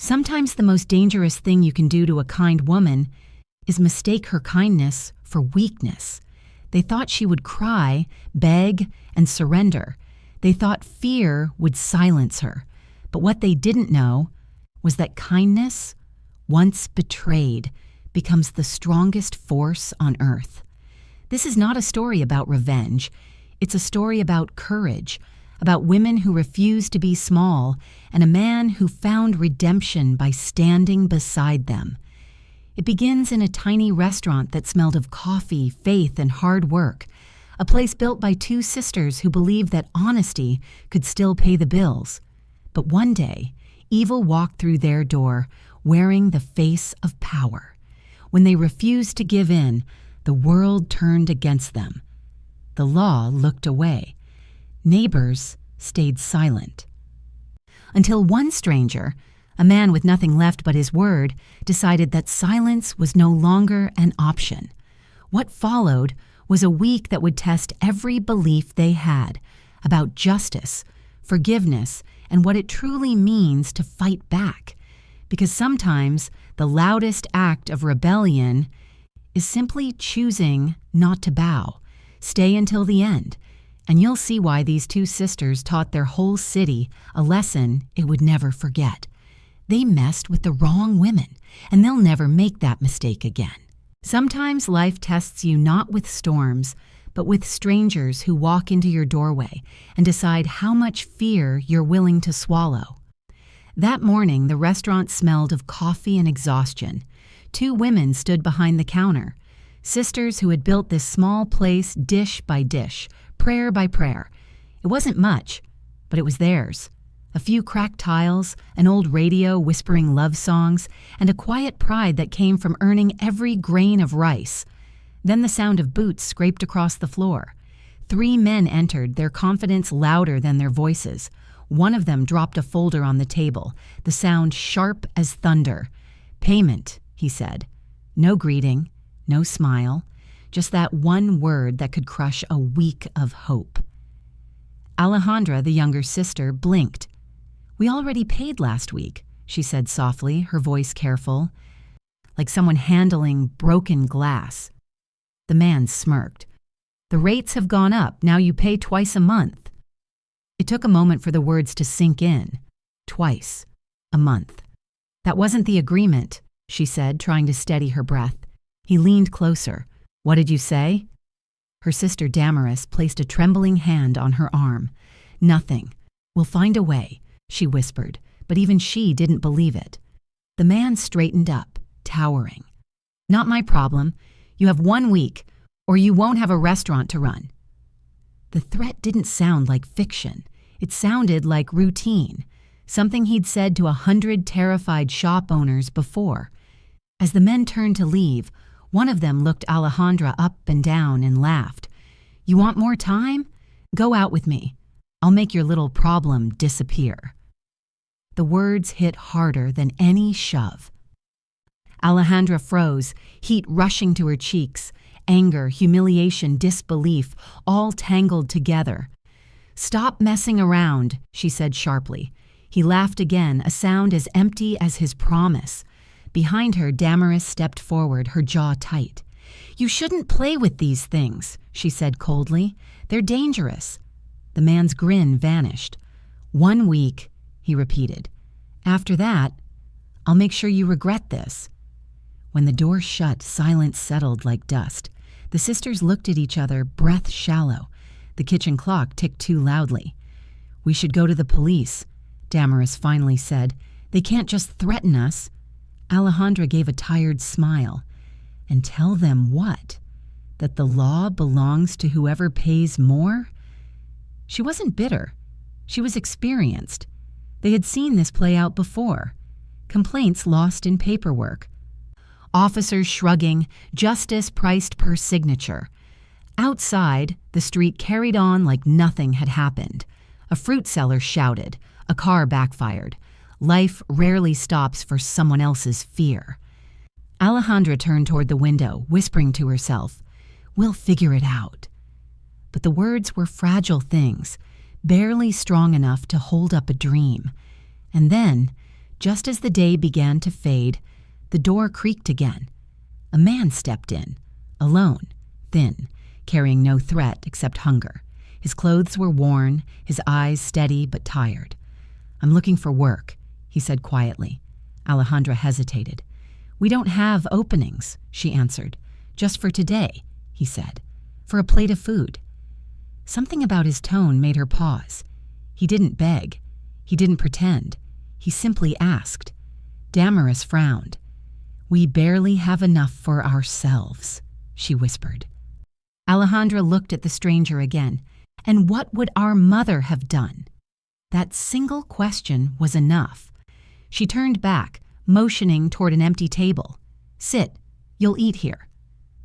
Sometimes the most dangerous thing you can do to a kind woman is mistake her kindness for weakness. They thought she would cry, beg, and surrender. They thought fear would silence her. But what they didn't know was that kindness, once betrayed, becomes the strongest force on earth. This is not a story about revenge. It's a story about courage, about women who refused to be small, and a man who found redemption by standing beside them. It begins in a tiny restaurant that smelled of coffee, faith, and hard work, a place built by two sisters who believed that honesty could still pay the bills. But one day, evil walked through their door, wearing the face of power. When they refused to give in, the world turned against them. The law looked away. Neighbors stayed silent. Until one stranger, a man with nothing left but his word, decided that silence was no longer an option. What followed was a week that would test every belief they had about justice, forgiveness, and what it truly means to fight back. Because sometimes the loudest act of rebellion is simply choosing not to bow. Stay until the end, and you'll see why these two sisters taught their whole city a lesson it would never forget. They messed with the wrong women, and they'll never make that mistake again. Sometimes life tests you not with storms, but with strangers who walk into your doorway and decide how much fear you're willing to swallow. That morning, the restaurant smelled of coffee and exhaustion. Two women stood behind the counter, sisters who had built this small place dish by dish, prayer by prayer. It wasn't much, but it was theirs. A few cracked tiles, an old radio whispering love songs, and a quiet pride that came from earning every grain of rice. Then the sound of boots scraped across the floor. 3 men entered, their confidence louder than their voices. One of them dropped a folder on the table, the sound sharp as thunder. "Payment," he said. No greeting, no smile, just that one word that could crush a week of hope. Alejandra, the younger sister, blinked. "We already paid last week," she said softly, her voice careful, like someone handling broken glass. The man smirked. "The rates have gone up. Now you pay twice a month." It took a moment for the words to sink in. Twice a month. "That wasn't the agreement," she said, trying to steady her breath. He leaned closer. "What did you say?" Her sister Damaris placed a trembling hand on her arm. "Nothing. We'll find a way," she whispered, but even she didn't believe it. The man straightened up, towering. "Not my problem. You have 1 week, or you won't have a restaurant to run." The threat didn't sound like fiction. It sounded like routine, something he'd said to 100 terrified shop owners before. As the men turned to leave, one of them looked Alejandra up and down and laughed. "You want more time? Go out with me. I'll make your little problem disappear." The words hit harder than any shove. Alejandra froze, heat rushing to her cheeks, anger, humiliation, disbelief, all tangled together. "Stop messing around," she said sharply. He laughed again, a sound as empty as his promise. Behind her, Damaris stepped forward, her jaw tight. "You shouldn't play with these things," she said coldly. "They're dangerous." The man's grin vanished. 1 week, he repeated. "After that, I'll make sure you regret this." When the door shut, silence settled like dust. The sisters looked at each other, breath shallow. The kitchen clock ticked too loudly. "We should go to the police," Damaris finally said. "They can't just threaten us." Alejandra gave a tired smile. "And tell them what? That the law belongs to whoever pays more?" She wasn't bitter. She was experienced. They had seen this play out before. Complaints lost in paperwork. Officers shrugging, justice priced per signature. Outside, the street carried on like nothing had happened. A fruit seller shouted. A car backfired. Life rarely stops for someone else's fear. Alejandra turned toward the window, whispering to herself, "We'll figure it out." But the words were fragile things, barely strong enough to hold up a dream. And then, Just as the day began to fade, the door creaked again. A man stepped in, alone, thin, carrying no threat except hunger. His clothes were worn, his eyes steady but tired. "I'm looking for work," he said quietly. Alejandra hesitated. "We don't have openings," she answered. "Just for today," he said. "For a plate of food." Something about his tone made her pause. He didn't beg. He didn't pretend. He simply asked. Damaris frowned. "We barely have enough for ourselves," she whispered. Alejandra looked at the stranger again. "And what would our mother have done?" That single question was enough. She turned back, motioning toward an empty table. "Sit. You'll eat here."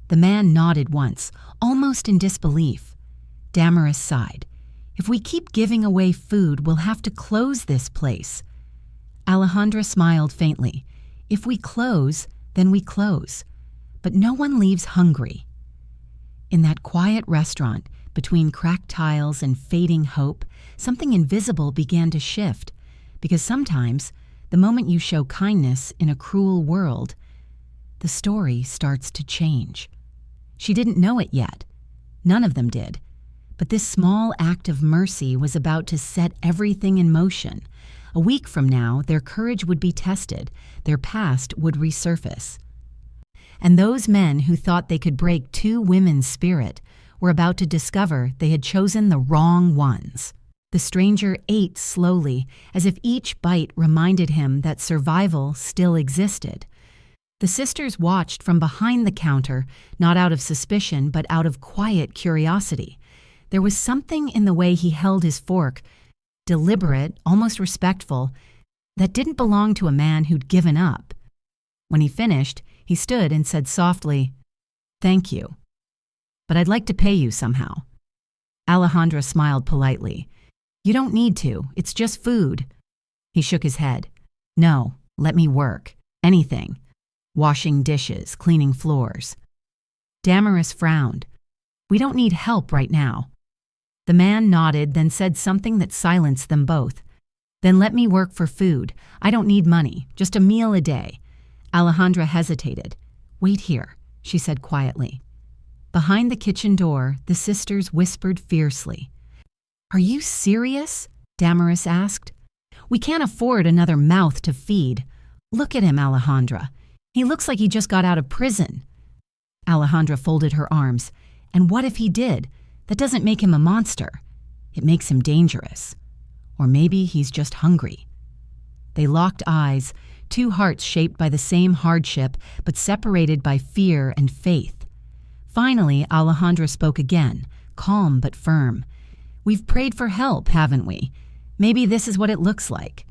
The man nodded once, almost in disbelief. Damaris sighed. "If we keep giving away food, we'll have to close this place." Alejandra smiled faintly. "If we close, then we close. But no one leaves hungry." In that quiet restaurant, between cracked tiles and fading hope, something invisible began to shift, because sometimes, the moment you show kindness in a cruel world, the story starts to change. She didn't know it yet. None of them did. But this small act of mercy was about to set everything in motion. A week from now, their courage would be tested, their past would resurface. And those men who thought they could break two women's spirit were about to discover they had chosen the wrong ones. The stranger ate slowly, as if each bite reminded him that survival still existed. The sisters watched from behind the counter, not out of suspicion, but out of quiet curiosity. There was something in the way he held his fork, deliberate, almost respectful, that didn't belong to a man who'd given up. When he finished, he stood and said softly, "Thank you. But I'd like to pay you somehow." Alejandra smiled politely. "You don't need to. It's just food." He shook his head. "No, let me work. Anything. Washing dishes, cleaning floors." Damaris frowned. "We don't need help right now." The man nodded, then said something that silenced them both. "Then let me work for food. I don't need money, just a meal a day." Alejandra hesitated. "Wait here," she said quietly. Behind the kitchen door, the sisters whispered fiercely. "Are you serious?" Damaris asked. "We can't afford another mouth to feed. Look at him, Alejandra. He looks like he just got out of prison." Alejandra folded her arms. "And what if he did? That doesn't make him a monster. It makes him dangerous. Or maybe he's just hungry." They locked eyes, two hearts shaped by the same hardship, but separated by fear and faith. Finally, Alejandra spoke again, calm but firm. "We've prayed for help, haven't we? Maybe this is what it looks like."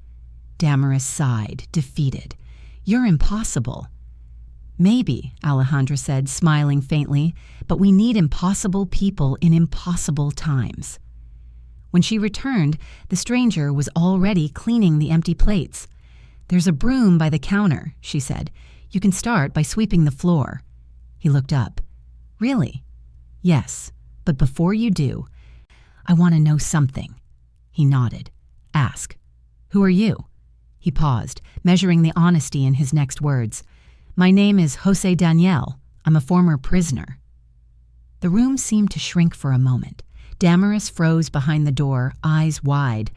Damaris sighed, defeated. "You're impossible." "Maybe," Alejandra said, smiling faintly, "but we need impossible people in impossible times." When she returned, the stranger was already cleaning the empty plates. "There's a broom by the counter," she said. "You can start by sweeping the floor." He looked up. "Really?" "Yes, but before you do, I want to know something." He nodded. "Ask." "Who are you?" He paused, measuring the honesty in his next words. "My name is Jose Daniel. I'm a former prisoner." The room seemed to shrink for a moment. Damaris froze behind the door, eyes wide.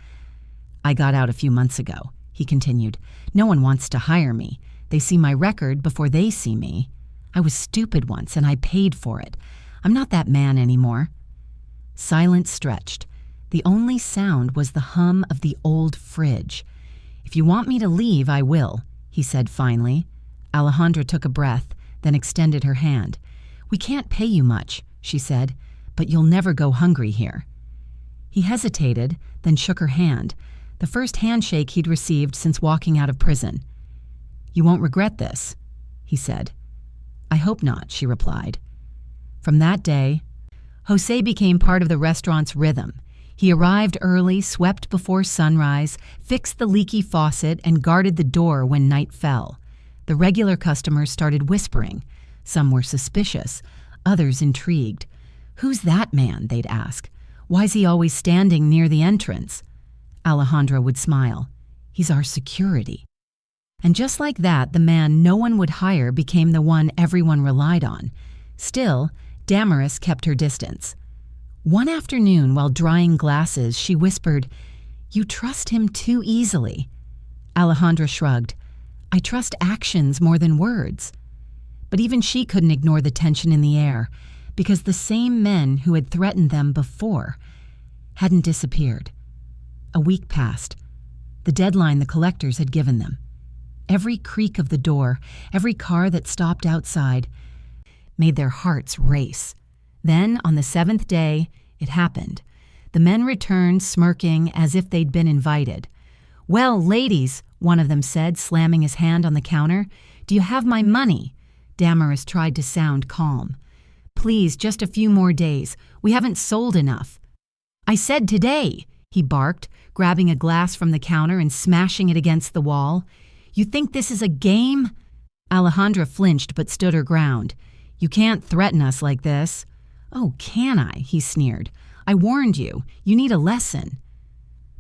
"I got out a few months ago," he continued. "No one wants to hire me. They see my record before they see me. I was stupid once and I paid for it. I'm not that man anymore." Silence stretched. The only sound was the hum of the old fridge. "If you want me to leave, I will," he said finally. Alejandra took a breath, then extended her hand. "We can't pay you much," she said, "but you'll never go hungry here." He hesitated, then shook her hand, the first handshake he'd received since walking out of prison. "You won't regret this," he said. "I hope not," she replied. From that day, Jose became part of the restaurant's rhythm. He arrived early, swept before sunrise, fixed the leaky faucet, and guarded the door when night fell. The regular customers started whispering. Some were suspicious, others intrigued. "Who's that man?" they'd ask. "Why's he always standing near the entrance?" Alejandra would smile. "He's our security." And just like that, the man no one would hire became the one everyone relied on. Still, Damaris kept her distance. One afternoon, while drying glasses, she whispered, "You trust him too easily." Alejandra shrugged. "I trust actions more than words." But even she couldn't ignore the tension in the air, because the same men who had threatened them before hadn't disappeared. A week passed, the deadline the collectors had given them. Every creak of the door, every car that stopped outside, made their hearts race. Then, on the 7th day, it happened. The men returned, smirking as if they'd been invited. "Well, ladies," one of them said, slamming his hand on the counter, "do you have my money?" Damaris tried to sound calm. "Please, just a few more days. We haven't sold enough." "I said today," he barked, grabbing a glass from the counter and smashing it against the wall. "You think this is a game?" Alejandra flinched but stood her ground. "You can't threaten us like this." "Oh, can I?" he sneered. "I warned you. You need a lesson."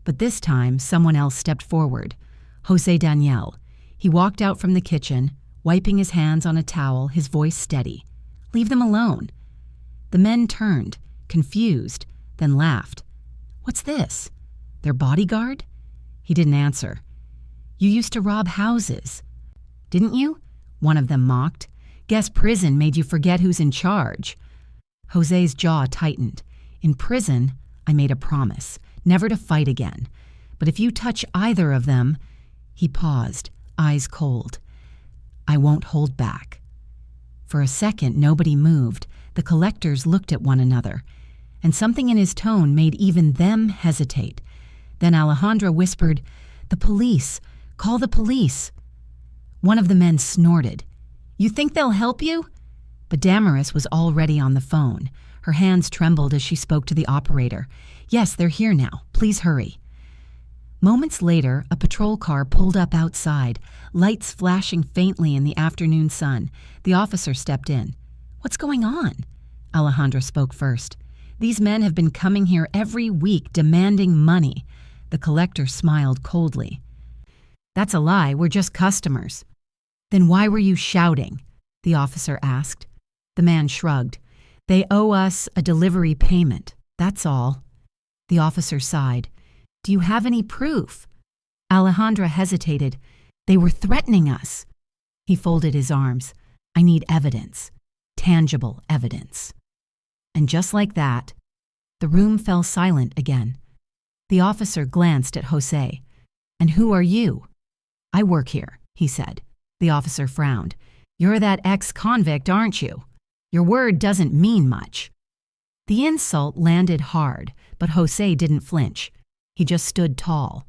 But this time, someone else stepped forward. Jose Daniel. He walked out from the kitchen, wiping his hands on a towel, his voice steady. "Leave them alone." The men turned, confused, then laughed. "What's this? Their bodyguard?" He didn't answer. "You used to rob houses." "Didn't you?" one of them mocked. "Guess prison made you forget who's in charge." Jose's jaw tightened. "In prison, I made a promise, never to fight again. But if you touch either of them—" He paused, eyes cold. "I won't hold back." For a second, nobody moved. The collectors looked at one another, and something in his tone made even them hesitate. Then Alejandra whispered, "The police! Call the police!" One of the men snorted. "You think they'll help you?" But Damaris was already on the phone. Her hands trembled as she spoke to the operator. "Yes, they're here now. Please hurry." Moments later, a patrol car pulled up outside, lights flashing faintly in the afternoon sun. The officer stepped in. "What's going on?" Alejandra spoke first. "These men have been coming here every week demanding money." The collector smiled coldly. "That's a lie. We're just customers." "Then why were you shouting?" the officer asked. The man shrugged. "They owe us a delivery payment. That's all." The officer sighed. "Do you have any proof?" Alejandra hesitated. "They were threatening us." He folded his arms. "I need evidence. Tangible evidence." And just like that, the room fell silent again. The officer glanced at Jose. "And who are you?" "I work here," he said. The officer frowned. "You're that ex-convict, aren't you? Your word doesn't mean much." The insult landed hard, but Jose didn't flinch. He just stood tall.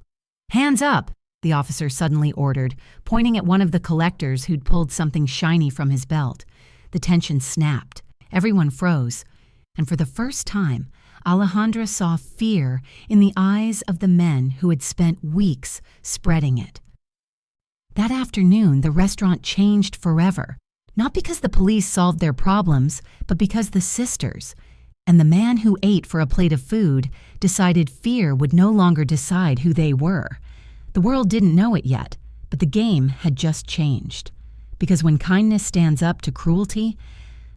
"Hands up," the officer suddenly ordered, pointing at one of the collectors who'd pulled something shiny from his belt. The tension snapped. Everyone froze. And for the first time, Alejandra saw fear in the eyes of the men who had spent weeks spreading it. That afternoon, the restaurant changed forever. Not because the police solved their problems, but because the sisters and the man who ate for a plate of food decided fear would no longer decide who they were. The world didn't know it yet, but the game had just changed. Because when kindness stands up to cruelty,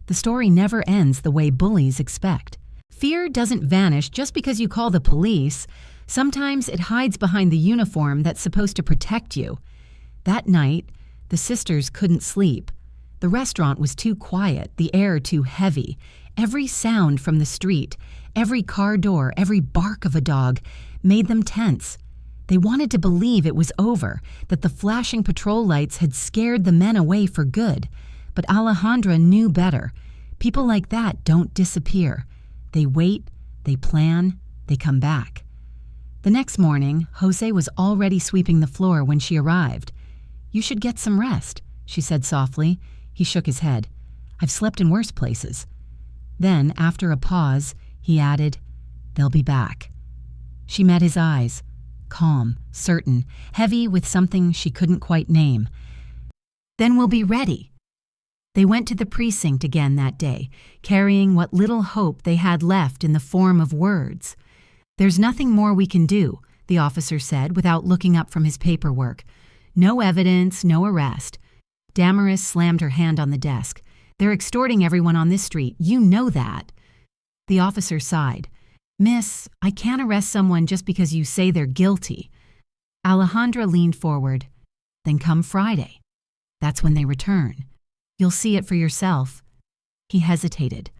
the story never ends the way bullies expect. Fear doesn't vanish just because you call the police. Sometimes it hides behind the uniform that's supposed to protect you. That night, the sisters couldn't sleep. The restaurant was too quiet, the air too heavy. Every sound from the street, every car door, every bark of a dog made them tense. They wanted to believe it was over, that the flashing patrol lights had scared the men away for good. But Alejandra knew better. People like that don't disappear. They wait, they plan, they come back. The next morning, Jose was already sweeping the floor when she arrived. "You should get some rest," she said softly. He shook his head. "I've slept in worse places." Then, after a pause, he added, "They'll be back." She met his eyes, calm, certain, heavy with something she couldn't quite name. "Then we'll be ready." They went to the precinct again that day, carrying what little hope they had left in the form of words. "There's nothing more we can do," the officer said without looking up from his paperwork. No evidence, no arrest. Damaris slammed her hand on the desk. They're extorting everyone on this street. You know that. The officer sighed. Miss, I can't arrest someone just because you say they're guilty. Alejandra leaned forward. Then come Friday. That's when they return. You'll see it for yourself. He hesitated.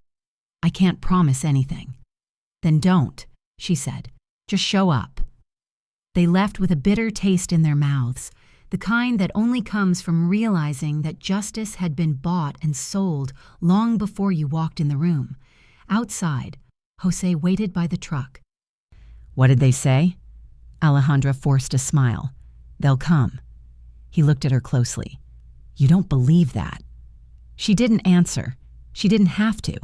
I can't promise anything. Then don't, she said. Just show up. They left with a bitter taste in their mouths, the kind that only comes from realizing that justice had been bought and sold long before you walked in the room. Outside, Jose waited by the truck. What did they say? Alejandra forced a smile. They'll come. He looked at her closely. You don't believe that. She didn't answer. She didn't have to.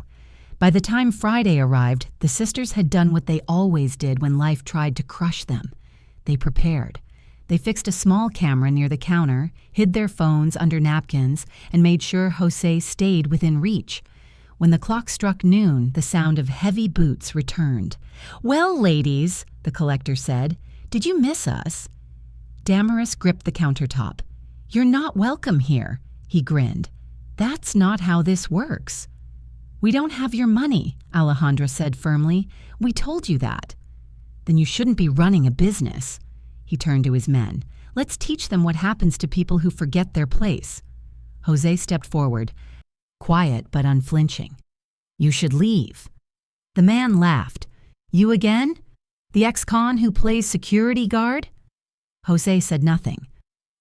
By the time Friday arrived, the sisters had done what they always did when life tried to crush them. They prepared. They fixed a small camera near the counter, hid their phones under napkins, and made sure Jose stayed within reach. When the clock struck noon, the sound of heavy boots returned. Well, ladies, the collector said, did you miss us? Damaris gripped the countertop. You're not welcome here, he grinned. That's not how this works. We don't have your money, Alejandra said firmly. We told you that. Then you shouldn't be running a business. He turned to his men. Let's teach them what happens to people who forget their place. Jose stepped forward, quiet but unflinching. You should leave. The man laughed. You again? The ex-con who plays security guard? Jose said nothing.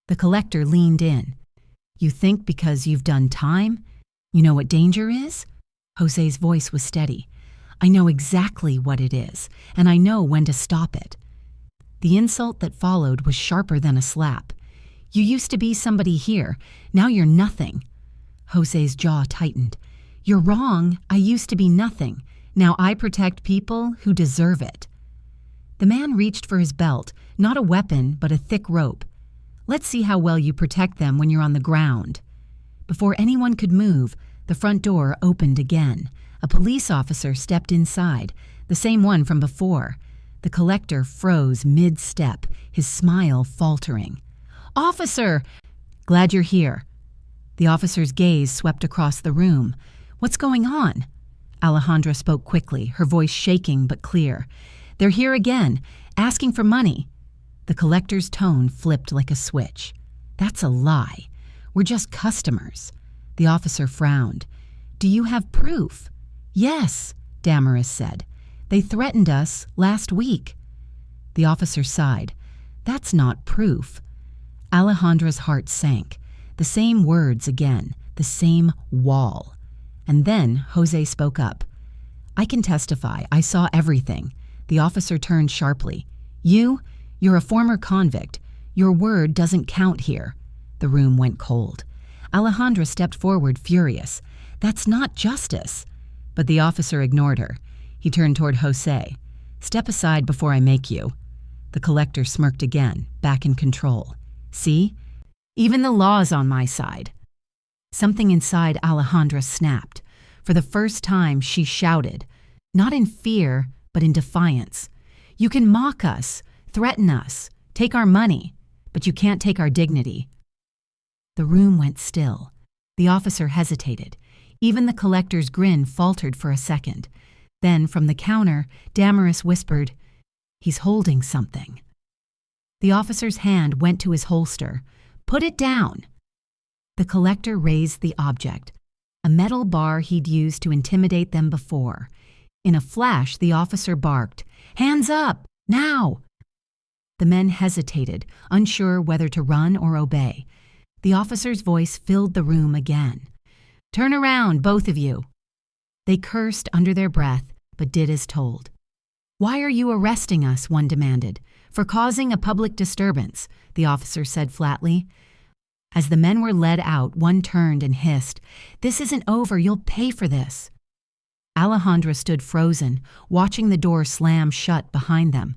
The collector leaned in. You think because you've done time, you know what danger is? Jose's voice was steady. I know exactly what it is, and I know when to stop it. The insult that followed was sharper than a slap. You used to be somebody here. Now you're nothing. Jose's jaw tightened. You're wrong. I used to be nothing. Now I protect people who deserve it. The man reached for his belt, not a weapon, but a thick rope. Let's see how well you protect them when you're on the ground. Before anyone could move, the front door opened again. A police officer stepped inside, the same one from before. The collector froze mid-step, his smile faltering. Officer! Glad you're here. The officer's gaze swept across the room. What's going on? Alejandra spoke quickly, her voice shaking but clear. They're here again, asking for money. The collector's tone flipped like a switch. That's a lie. We're just customers. The officer frowned. Do you have proof? Yes, Damaris said. They threatened us last week. The officer sighed. That's not proof. Alejandra's heart sank. The same words again, the same wall. And then Jose spoke up. I can testify. I saw everything. The officer turned sharply. You're a former convict. Your word doesn't count here. The room went cold. Alejandra stepped forward, furious. That's not justice. But the officer ignored her. He turned toward Jose. Step aside before I make you. The collector smirked again, back in control. See? Even the law's on my side. Something inside Alejandra snapped. For the first time, she shouted, not in fear, but in defiance. You can mock us, threaten us, take our money, but you can't take our dignity. The room went still. The officer hesitated. Even the collector's grin faltered for a second. Then, from the counter, Damaris whispered, He's holding something. The officer's hand went to his holster. Put it down. The collector raised the object, a metal bar he'd used to intimidate them before. In a flash, the officer barked, Hands up! Now! The men hesitated, unsure whether to run or obey. The officer's voice filled the room again. Turn around, both of you. They cursed under their breath, but did as told. Why are you arresting us? One demanded. For causing a public disturbance, the officer said flatly. As the men were led out, one turned and hissed, This isn't over, you'll pay for this. Alejandra stood frozen, watching the door slam shut behind them.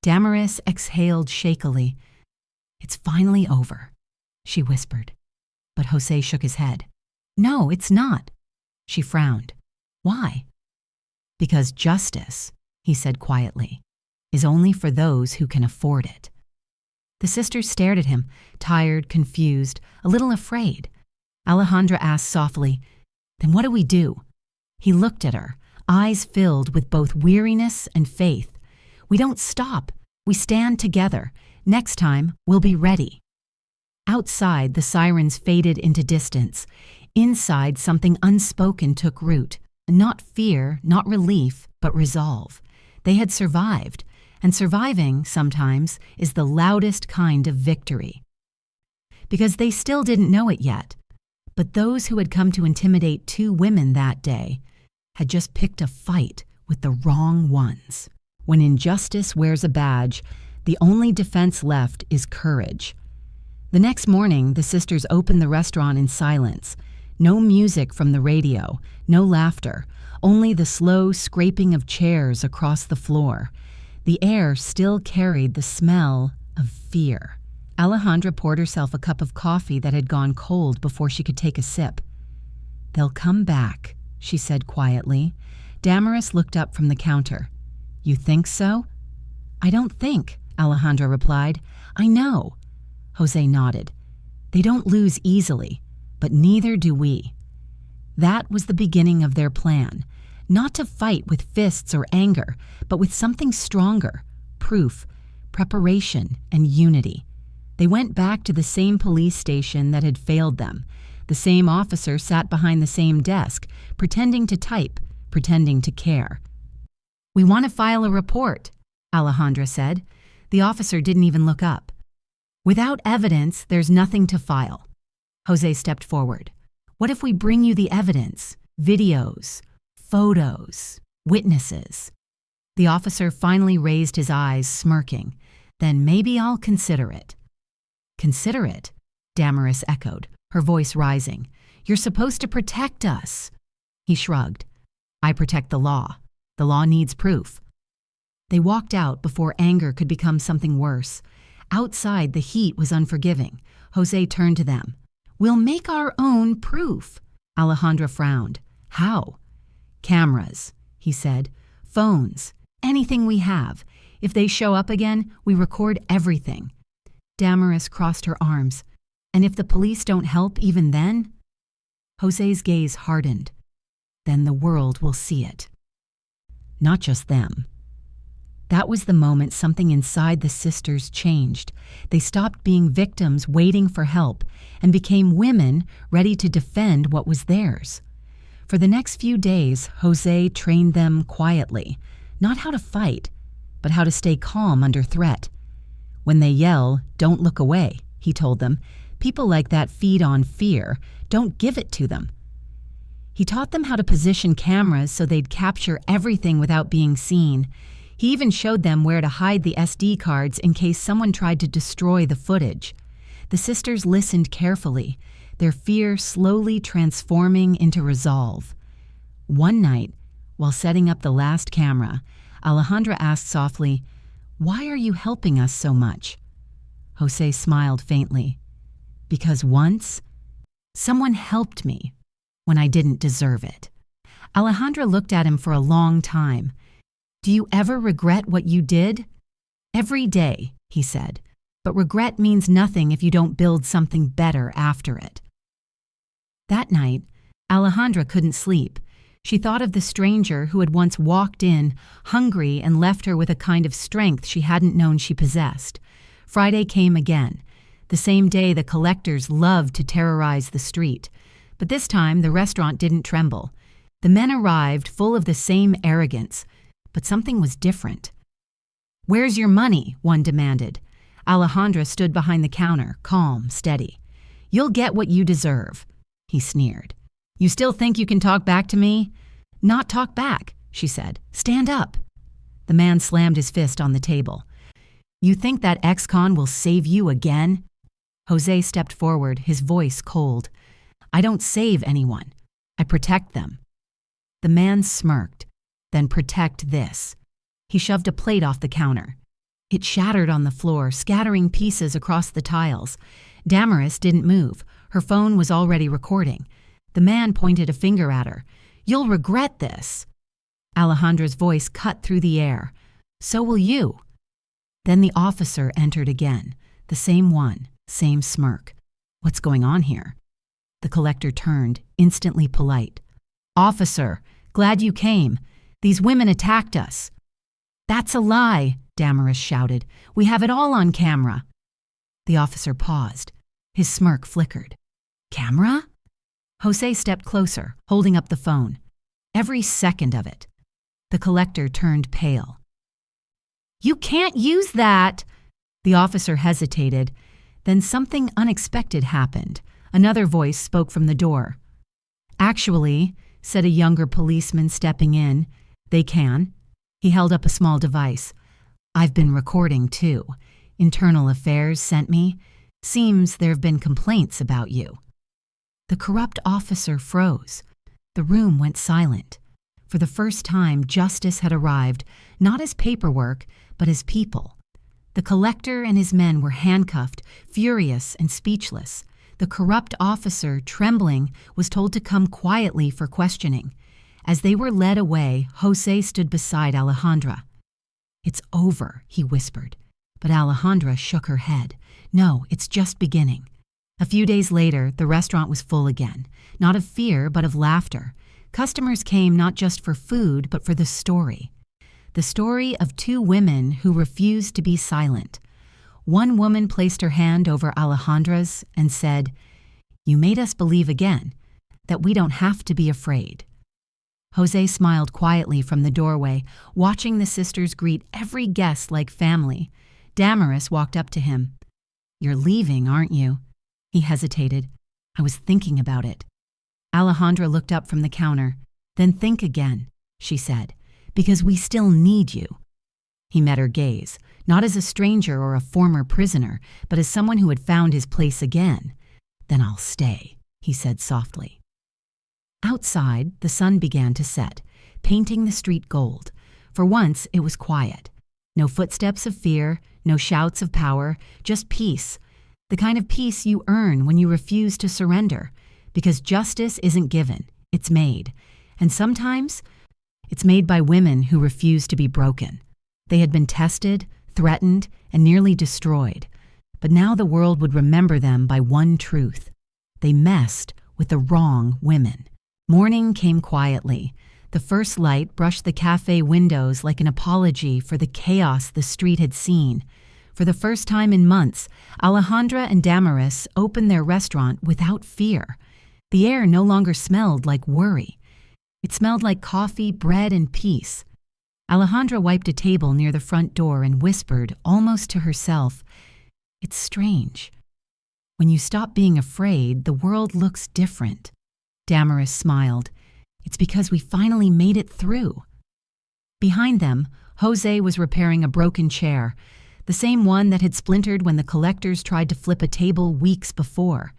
Damaris exhaled shakily. It's finally over, she whispered. But Jose shook his head. No, it's not. She frowned. Why? Because justice, he said quietly, is only for those who can afford it. The sisters stared at him, tired, confused, a little afraid. Alejandra asked softly, "Then what do we do?" He looked at her, eyes filled with both weariness and faith. "We don't stop. We stand together. Next time, we'll be ready." Outside, the sirens faded into distance. Inside, something unspoken took root. Not fear, not relief, but resolve. They had survived, and surviving, sometimes, is the loudest kind of victory. Because they still didn't know it yet, but those who had come to intimidate 2 women that day had just picked a fight with the wrong ones. When injustice wears a badge, the only defense left is courage. The next morning, the sisters opened the restaurant in silence. No music from the radio, no laughter, only the slow scraping of chairs across the floor. The air still carried the smell of fear. Alejandra poured herself a cup of coffee that had gone cold before she could take a sip. "They'll come back," she said quietly. Damaris looked up from the counter. "You think so?" "I don't think," Alejandra replied. "I know." Jose nodded. "They don't lose easily, but neither do we." That was the beginning of their plan, not to fight with fists or anger, but with something stronger, proof, preparation, and unity. They went back to the same police station that had failed them. The same officer sat behind the same desk, pretending to type, pretending to care. "We want to file a report," Alejandra said. The officer didn't even look up. "Without evidence, there's nothing to file." Jose stepped forward. "What if we bring you the evidence? Videos, photos, witnesses?" The officer finally raised his eyes, smirking. "Then maybe I'll consider it." "Consider it?" Damaris echoed, her voice rising. "You're supposed to protect us." He shrugged. "I protect the law. The law needs proof." They walked out before anger could become something worse. Outside, the heat was unforgiving. Jose turned to them. "We'll make our own proof." Alejandra frowned. "How?" "Cameras," he said. "Phones. Anything we have. If they show up again, we record everything." Damaris crossed her arms. "And if the police don't help even then?" Jose's gaze hardened. "Then the world will see it." Not just them. That was the moment something inside the sisters changed. They stopped being victims waiting for help and became women ready to defend what was theirs. For the next few days, Jose trained them quietly, not how to fight, but how to stay calm under threat. "When they yell, don't look away," he told them. "People like that feed on fear. Don't give it to them." He taught them how to position cameras so they'd capture everything without being seen. He even showed them where to hide the SD cards in case someone tried to destroy the footage. The sisters listened carefully, their fear slowly transforming into resolve. One night, while setting up the last camera, Alejandra asked softly, "Why are you helping us so much?" Jose smiled faintly. "Because once, someone helped me when I didn't deserve it." Alejandra looked at him for a long time. "Do you ever regret what you did?" "Every day," he said, "but regret means nothing if you don't build something better after it." That night, Alejandra couldn't sleep. She thought of the stranger who had once walked in, hungry, and left her with a kind of strength she hadn't known she possessed. Friday came again, the same day the collectors loved to terrorize the street. But this time, the restaurant didn't tremble. The men arrived full of the same arrogance, but something was different. "Where's your money?" one demanded. Alejandra stood behind the counter, calm, steady. "You'll get what you deserve," he sneered. "You still think you can talk back to me?" "Not talk back," she said. "Stand up." The man slammed his fist on the table. "You think that ex-con will save you again?" Jose stepped forward, his voice cold. "I don't save anyone. I protect them." The man smirked. "Then protect this." He shoved a plate off the counter. It shattered on the floor, scattering pieces across the tiles. Damaris didn't move. Her phone was already recording. The man pointed a finger at her. "You'll regret this." Alejandra's voice cut through the air. "So will you." Then the officer entered again, The same one, same smirk. What's going on here? The collector turned, instantly polite. Officer, glad you came. These women attacked us. That's a lie, Damaris shouted. We have it all on camera. The officer paused. His smirk flickered. Camera? Jose stepped closer, holding up the phone. Every second of it. The collector turned pale. You can't use that! The officer hesitated. Then something unexpected happened. Another voice spoke from the door. Actually, said a younger policeman stepping in, they can. He held up a small device. I've been recording, too. Internal Affairs sent me. Seems there have been complaints about you. The corrupt officer froze. The room went silent. For the first time, justice had arrived, not as paperwork, but as people. The collector and his men were handcuffed, furious and speechless. The corrupt officer, trembling, was told to come quietly for questioning. As they were led away, Jose stood beside Alejandra. It's over, he whispered. But Alejandra shook her head. No, it's just beginning. A few days later, the restaurant was full again, not of fear, but of laughter. Customers came not just for food, but for the story. The story of two women who refused to be silent. One woman placed her hand over Alejandra's and said, "You made us believe again that we don't have to be afraid." Jose smiled quietly from the doorway, watching the sisters greet every guest like family. Damaris walked up to him. "You're leaving, aren't you?" He hesitated. "I was thinking about it." Alejandra looked up from the counter. "Then think again," she said, "because we still need you." He met her gaze, not as a stranger or a former prisoner, but as someone who had found his place again. "Then I'll stay," he said softly. Outside, the sun began to set, painting the street gold. For once, it was quiet. No footsteps of fear, no shouts of power, just peace. The kind of peace you earn when you refuse to surrender. Because justice isn't given, it's made. And sometimes, it's made by women who refuse to be broken. They had been tested, threatened, and nearly destroyed. But now the world would remember them by one truth. They messed with the wrong women. Morning came quietly. The first light brushed the cafe windows like an apology for the chaos the street had seen. For the first time in months, Alejandra and Damaris opened their restaurant without fear. The air no longer smelled like worry. It smelled like coffee, bread, and peace. Alejandra wiped a table near the front door and whispered, almost to herself, "It's strange. When you stop being afraid, the world looks different." Damaris smiled. "It's because we finally made it through." Behind them, Jose was repairing a broken chair, the same one that had splintered when the collectors tried to flip a table weeks before.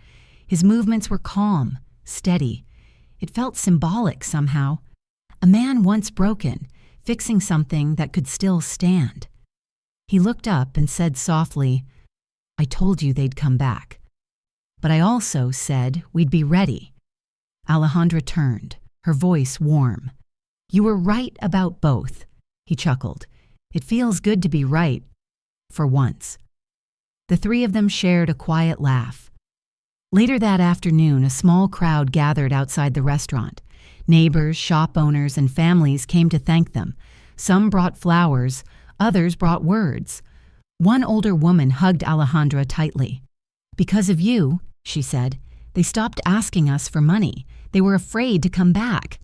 His movements were calm, steady. It felt symbolic somehow. A man once broken, fixing something that could still stand. He looked up and said softly, "I told you they'd come back. But I also said we'd be ready." Alejandra turned, her voice warm. "You were right about both," he chuckled. "It feels good to be right, for once." The three of them shared a quiet laugh. Later that afternoon, a small crowd gathered outside the restaurant. Neighbors, shop owners, and families came to thank them. Some brought flowers, others brought words. One older woman hugged Alejandra tightly. "Because of you," she said, "they stopped asking us for money. They were afraid to come back."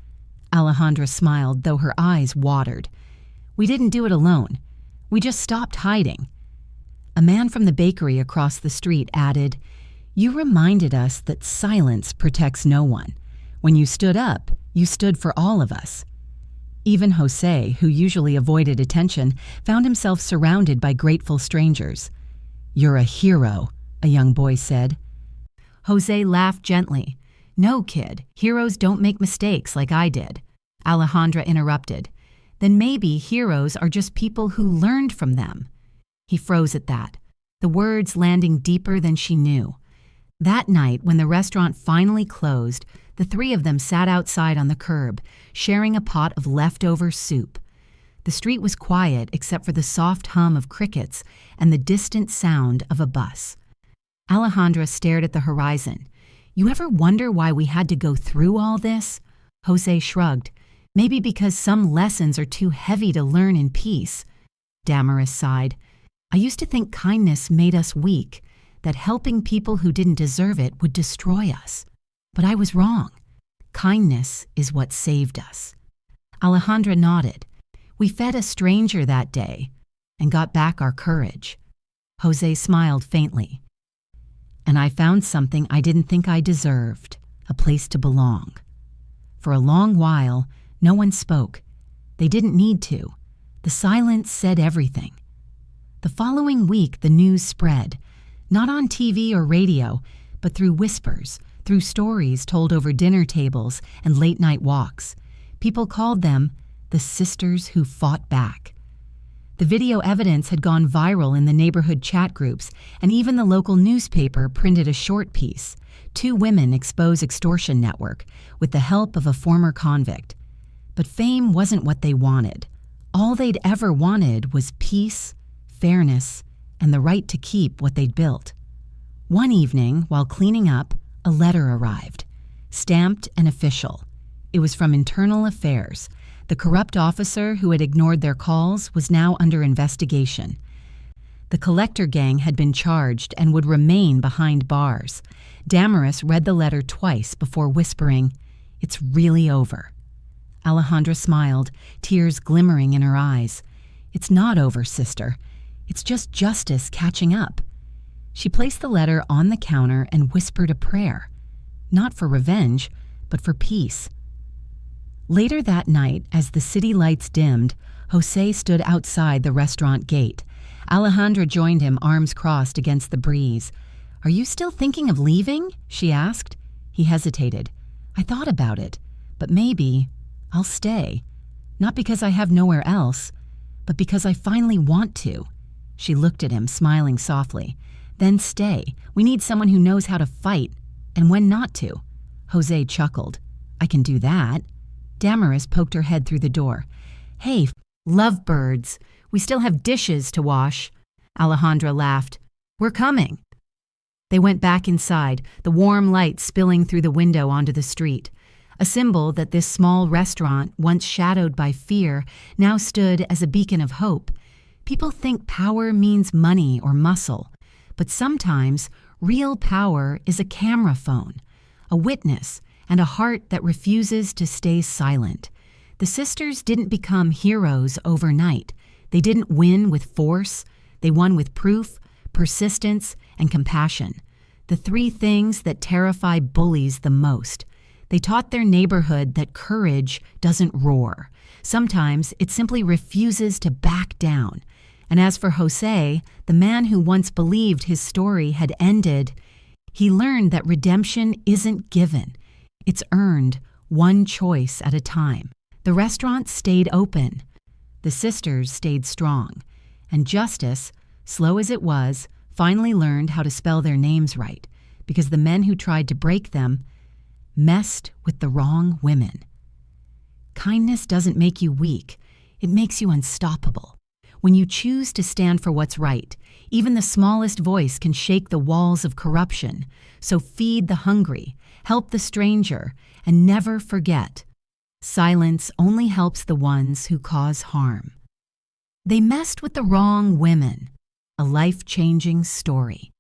Alejandra smiled, though her eyes watered. "We didn't do it alone. We just stopped hiding." A man from the bakery across the street added, "You reminded us that silence protects no one. When you stood up, you stood for all of us." Even Jose, who usually avoided attention, found himself surrounded by grateful strangers. "You're a hero," a young boy said. Jose laughed gently. "No, kid, heroes don't make mistakes like I did." Alejandra interrupted. "Then maybe heroes are just people who learned from them." He froze at that, the words landing deeper than she knew. That night, when the restaurant finally closed, the three of them sat outside on the curb, sharing a pot of leftover soup. The street was quiet except for the soft hum of crickets and the distant sound of a bus. Alejandra stared at the horizon. "You ever wonder why we had to go through all this?" Jose shrugged. "Maybe because some lessons are too heavy to learn in peace." Damaris sighed. "I used to think kindness made us weak, that helping people who didn't deserve it would destroy us. But I was wrong. Kindness is what saved us." Alejandra nodded. "We fed a stranger that day and got back our courage." Jose smiled faintly. "And I found something I didn't think I deserved, a place to belong." For a long while, no one spoke. They didn't need to. The silence said everything. The following week, the news spread, not on TV or radio, but through whispers, through stories told over dinner tables and late-night walks. People called them the sisters who fought back. The video evidence had gone viral in the neighborhood chat groups, and even the local newspaper printed a short piece. 2 women expose extortion network with the help of a former convict. But fame wasn't what they wanted. All they'd ever wanted was peace, fairness, and the right to keep what they'd built. One evening, while cleaning up, a letter arrived, stamped and official. It was from Internal Affairs. The corrupt officer who had ignored their calls was now under investigation. The collector gang had been charged and would remain behind bars. Damaris read the letter twice before whispering, "It's really over." Alejandra smiled, tears glimmering in her eyes. "It's not over, sister. It's just justice catching up." She placed the letter on the counter and whispered a prayer. Not for revenge, but for peace. Later that night, as the city lights dimmed, Jose stood outside the restaurant gate. Alejandra joined him, arms crossed against the breeze. "Are you still thinking of leaving?" she asked. He hesitated. "I thought about it, but maybe I'll stay. Not because I have nowhere else, but because I finally want to." She looked at him, smiling softly. "Then stay. We need someone who knows how to fight and when not to." Jose chuckled. "I can do that." Damaris poked her head through the door. "Hey, lovebirds, we still have dishes to wash." Alejandra laughed. "We're coming." They went back inside, the warm light spilling through the window onto the street. A symbol that this small restaurant, once shadowed by fear, now stood as a beacon of hope. People think power means money or muscle, but sometimes real power is a camera phone, a witness, and a heart that refuses to stay silent. The sisters didn't become heroes overnight. They didn't win with force. They won with proof, persistence, and compassion. The 3 things that terrify bullies the most. They taught their neighborhood that courage doesn't roar. Sometimes it simply refuses to back down. And as for Jose, the man who once believed his story had ended, he learned that redemption isn't given. It's earned, one choice at a time. The restaurant stayed open. The sisters stayed strong. And justice, slow as it was, finally learned how to spell their names right, because the men who tried to break them messed with the wrong women. Kindness doesn't make you weak. It makes you unstoppable. When you choose to stand for what's right, even the smallest voice can shake the walls of corruption. So feed the hungry, help the stranger, and never forget, silence only helps the ones who cause harm. They messed with the wrong women. A life-changing story.